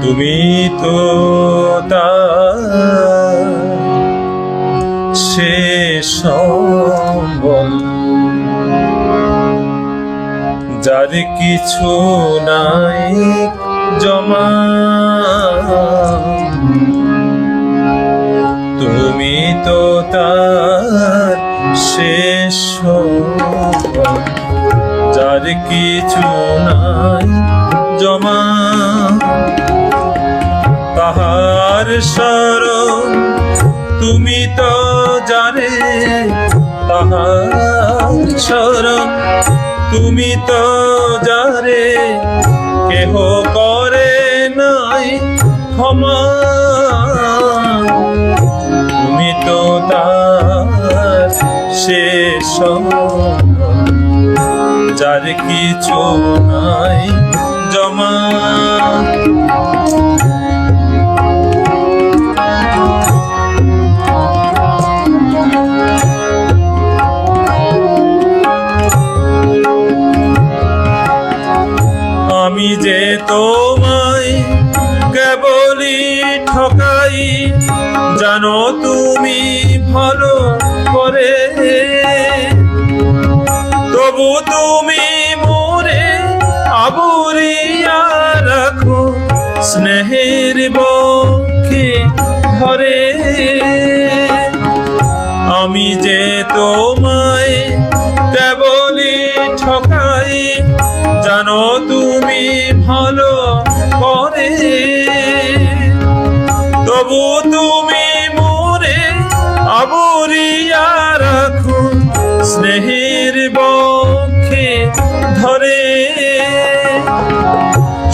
তুমি তো তার শেষ সম্বল, যার কিছু নাই জমা। তুমি তো তার শেষ সম্বল, যার কিছু নাই জমা। তাহার শরণ তুমি তো জানে, তাহার শরণ তুমি তো জানে, কেহ করে নাই ক্ষমা। তুমি তো তার শেষ সম্বল, যার কিছু নাই জমা। আমি যে তোমায় কেবলই ঠকাই, জানো তুমি ভালো করে, তবু তুমি মোরে আবরিয়া রাখো স্নেহের বক্ষে ধরে। আমি যে তোমায় কেবলই ঠকাই, জানো তুমি ভালো করে, তবু তুমি মোরে আবরিয়া রাখো স্নেহের বক্ষে ধরে।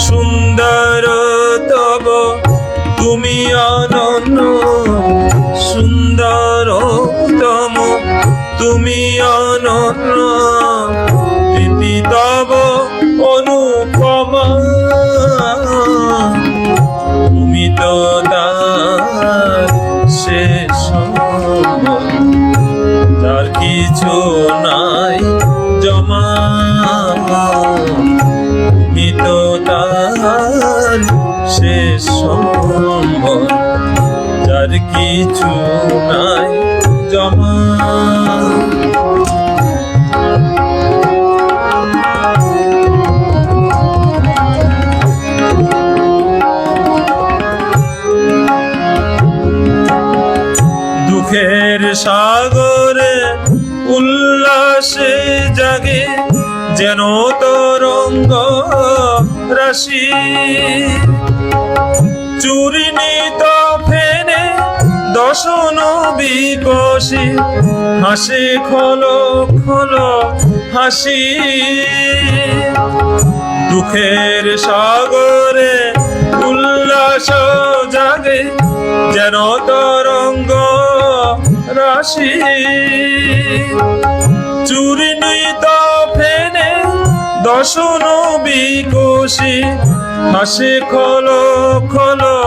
সুন্দর তব তুমি অনন্য, সুন্দরতম তুমি অনন্য, প্রীতি তব অনুপমা। তুমি তো তার শেষ সম্বল, যার কিছু নাই জমা। তুমি তো তার শেষ সম্বল, যার কিছু নাই জমা। দুঃখের সাগরে উল্লাসে জাগে যেন তরঙ্গ রাশি, চূর্ণিত ফেনে দশন বিকশি, হাসে খলো খলো হাসি। দুঃখের সাগরে উল্লাস জাগে যেন তরঙ্গ রাশি, চূর্ণিত ফেনে দশন বিকশি, হাসে খলো খলো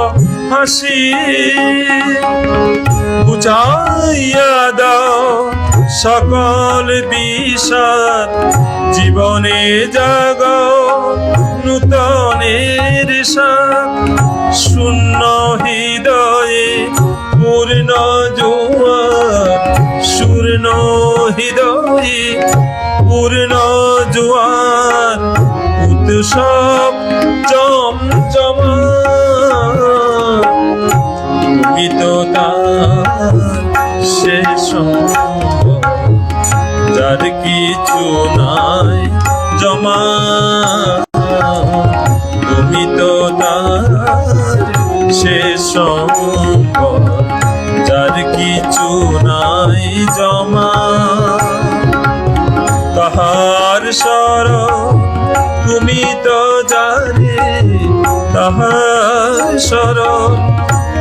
হাসি। বুঝাইয়া দাও সকল বিষাদ, জীবনে জাগাও নূতনের সাথ। শূন্য হৃদয়ে পূর্ণ জোয়ার, শূন্য হৃদয়ে পূর্ণ জোয়ার, উৎসব জমজমা। তুমি তো তার শেষ সম্বল, যার কিছু নাই জমা। তুমি তো তার শেষ সম্বল, যার কিছু নাই জমা। তাহার শরণ তুমি তো জানে, তাহার শরণ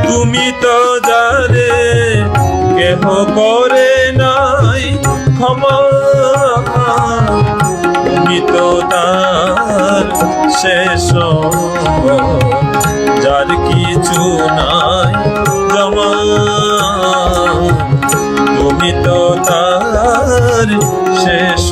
তুমি তো জানে, কেহ করে নাই ক্ষমা। তুমি তো তার শেষ সম্বল, যার কিছু নাই জমা। তুমি তো তার শেষ